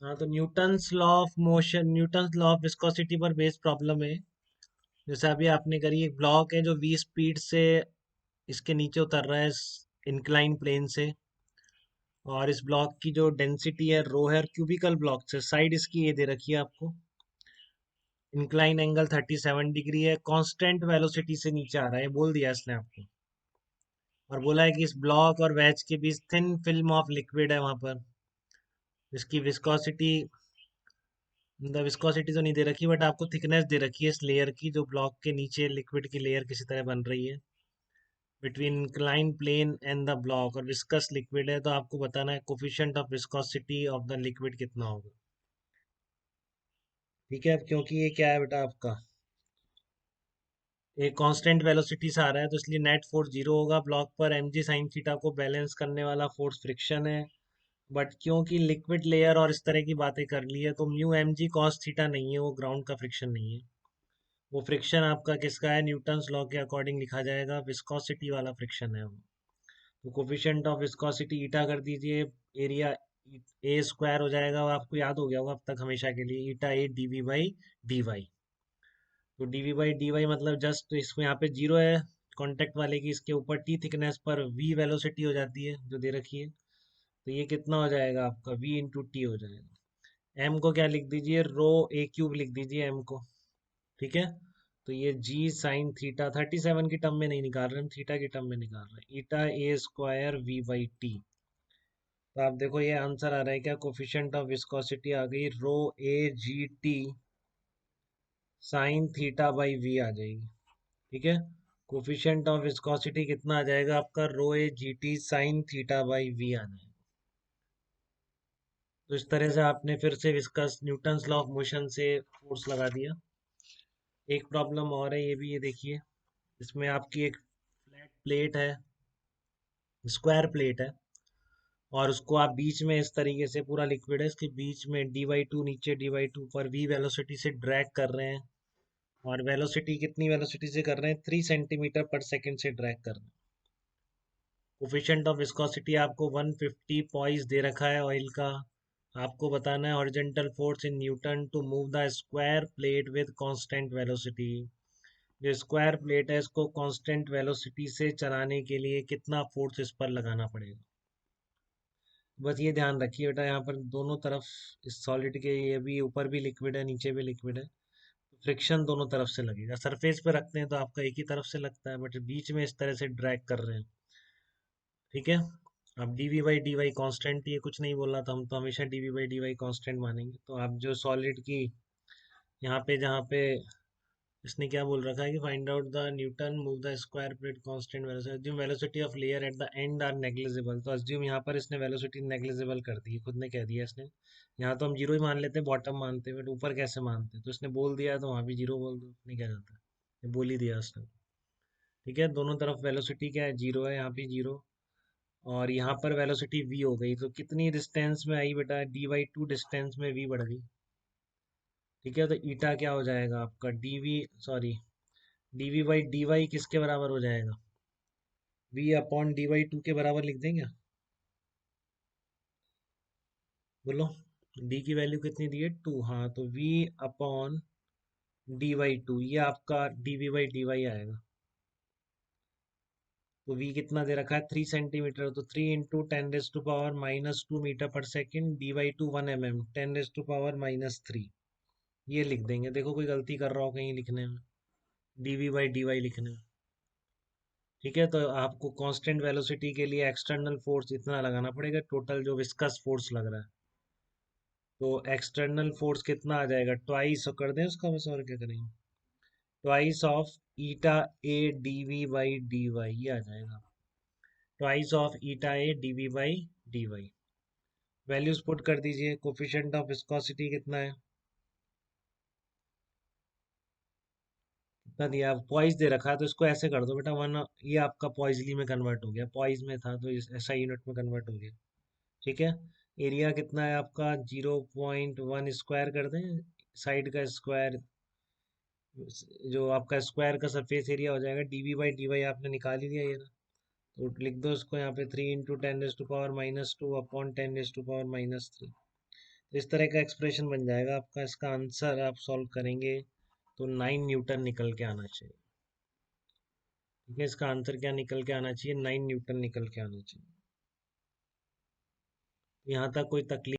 हाँ, तो Newton's law of motion, Newton's law of viscosity पर बेस्ड प्रॉब्लम है। जैसे अभी आपने करी, एक ब्लॉक है जो v स्पीड से इसके नीचे उतर रहा है इंक्लाइन प्लेन से, और इस ब्लॉक की जो डेंसिटी है रो है, और क्यूबिकल ब्लॉक से साइड इसकी ये दे रखी है आपको, इंक्लाइन एंगल 37 डिग्री है, कांस्टेंट वेलोसिटी से नीचे आ रहा है, बोल दिया इसने आपको। और बोला है कि इस ब्लॉक और वैज के बीच थिन फिल्म ऑफ लिक्विड है वहां पर। इसकी विस्कोसिटी, मतलब विस्कोसिटी तो नहीं दे रखी, बट आपको थिकनेस दे रखी है इस लेयर की, जो ब्लॉक के नीचे लिक्विड की लेयर किसी तरह बन रही है between incline plane and the block, और विस्कस लिक्विड है, तो आपको बताना है coefficient of viscosity of the liquid कितना होगा। ठीक है, अब क्योंकि ये क्या है बेटा आपका, एक कांस्टेंट वेलोसिटी से आ रहा है, तो इसलिए नेट फोर्स जीरो होगा ब्लॉक पर। एम जी साइन थीटा को बैलेंस करने वाला फोर्स फ्रिक्शन है, बट क्योंकि लिक्विड लेयर और इस तरह की बातें कर ली है, तो mu M G cos theta नहीं है, वो ग्राउंड का फ्रिक्शन नहीं है। वो फ्रिक्शन आपका किसका है, न्यूटन्स लॉ के अकॉर्डिंग लिखा जाएगा, विस्कोसिटी वाला फ्रिक्शन है वो। तो कोफिशिएंट ऑफ विस्कोसिटी ईटा कर दीजिए, एरिया ए स्क्वायर हो जाएगा, वो आपको याद हो गया होगा अब तक हमेशा के लिए, ईटा ए डीवी बाई डी वाई। तो डीवी बाई डी वाई मतलब जस्ट इसमें यहाँ पे जीरो है कॉन्टेक्ट वाले की, इसके ऊपर टी थिकनेस पर वी वेलोसिटी हो जाती है जो दे रखी है। तो ये कितना हो जाएगा आपका, वी इंटू टी हो जाएगा। एम को क्या लिख दीजिए, रो ए क्यूब लिख दीजिए एम को। ठीक है, तो ये जी साइन थीटा 37 की टर्म में नहीं निकाल रहे हम, थीटा की टर्म में निकाल रहे हैं, ईटा ए स्क्वायर वी बाई टी। तो आप देखो ये आंसर आ रहा है क्या, कोफिशिएंट ऑफ विस्कोसिटी आ गई rho a g t sine theta by v आ जाएगी। ठीक है, कोफिशिएंट ऑफ विस्कोसिटी कितना आ जाएगा आपका, rho a g t sine theta by v आ जाएगा। तो इस तरह से आपने फिर से viscous Newton's law of motion से फोर्स लगा दिया। एक प्रॉब्लम और है, ये भी ये देखिए, इसमें आपकी एक फ्लैट प्लेट है, स्क्वायर प्लेट है, और उसको आप बीच में इस तरीके से, पूरा लिक्विड है, इसके बीच में डी वाई टू नीचे डी वाई टू पर वी वेलोसिटी से ड्रैग कर रहे हैं। और वेलोसिटी कितनी वेलोसिटी से कर रहे हैं, 3 सेंटीमीटर पर सेकेंड से ड्रैग कर रहे हैं। कोफिशिएंट ऑफ विस्कोसिटी आपको 150 पॉइस दे रखा है ऑयल का। आपको बताना है horizontal force in newton to move the square plate with constant velocity. जो स्क्वायर प्लेट है इसको कांस्टेंट वेलोसिटी से चलाने के लिए कितना फोर्स इस पर लगाना पड़ेगा। बस ये ध्यान रखिए बेटा, यहाँ पर दोनों तरफ इस सॉलिड के, ये भी ऊपर भी लिक्विड है नीचे भी लिक्विड है, फ्रिक्शन दोनों तरफ से लगेगा। सरफेस पे रखते हैं तो आपका एक ही तरफ से लगता है, बट बीच में इस तरह से ड्रैग कर रहे हैं। ठीक है, अब डी वाई कॉन्स्टेंट, ये कुछ नहीं बोल रहा था, हम तो हमेशा डी वाई कॉन्स्टेंट मानेंगे। तो आप जो सॉलिड की यहाँ पे, जहाँ पे इसने क्या बोल रखा है कि find out the newton move the square plate constant velocity, assume velocity of layer at the end are negligible. तो अज्यूम यहाँ पर इसने वेलोसिटी नेग्लिजिबल कर दी, खुद ने कह दिया इसने। यहाँ तो हम जीरो ही मान लेते हैं, बॉटम मानते हैं, बट ऊपर कैसे मानते हैं, तो इसने बोल दिया है तो वहाँ भी जीरो बोल दो, नहीं क्या जाता है, ये बोल ही दिया उसने। ठीक है, दोनों तरफ वेलोसिटी क्या है, जीरो है, यहाँ भी जीरो, और यहाँ पर वेलोसिटी v हो गई, तो कितनी डिस्टेंस में आई बेटा, डी वाई टू डिस्टेंस में v बढ़ गई। ठीक है, तो ईटा क्या हो जाएगा आपका, dv, sorry, dv by D Y किसके बराबर हो जाएगा, v upon D Y two के बराबर लिख देंगे। बोलो, d की वैल्यू कितनी दी है, टू, हाँ, तो v upon D Y two, ये आपका dv बाई डी वाई आएगा। तो v कितना दे रखा है, 3 सेंटीमीटर, तो 3 × 10⁻² मीटर पर second, D Y two 1 mm, 10⁻³ ये लिख देंगे। देखो कोई गलती कर रहा हो कहीं लिखने में, डीवी बाई डी वाई लिखने में। ठीक है, तो आपको कांस्टेंट वेलोसिटी के लिए एक्सटर्नल फोर्स इतना लगाना पड़ेगा, टोटल जो विस्कस फोर्स लग रहा है। तो एक्सटर्नल फोर्स कितना आ जाएगा, ट्वाइस कर दें उसका, बस और क्या करेंगे, twice of eta A D V by D Y, ये आ जाएगा, twice of eta A D V by D Y. Values put कर दीजिए, कोफिशिएंट ऑफ विस्कोसिटी कितना है, कितना दिया, पॉइस दे रखा है, तो इसको ऐसे कर दो बेटा, वन, ये आपका पॉइजली में कन्वर्ट हो गया, पॉइस में था तो इस ऐसा यूनिट में कन्वर्ट हो गया। ठीक है, एरिया कितना है आपका, 0.1 स्क्वायर कर दें, साइड का स्क्वायर, जो आपका स्क्वायर का सरफेस एरिया हो जाएगा, डीवी बाई डी वाई आपने निकाल ही दिया ये ना। तो लिख दो इसको यहाँ पे, 3 × 10⁻⁻² अपॉन 10⁻⁻³ इस तरह का एक्सप्रेशन बन जाएगा आपका। इसका आंसर आप सॉल्व करेंगे तो 9 न्यूटन निकल के आना चाहिए। ठीक है, इसका आंसर क्या निकल के आना चाहिए? 9 न्यूटन निकल के आना चाहिए। यहाँ तक कोई तकलीफ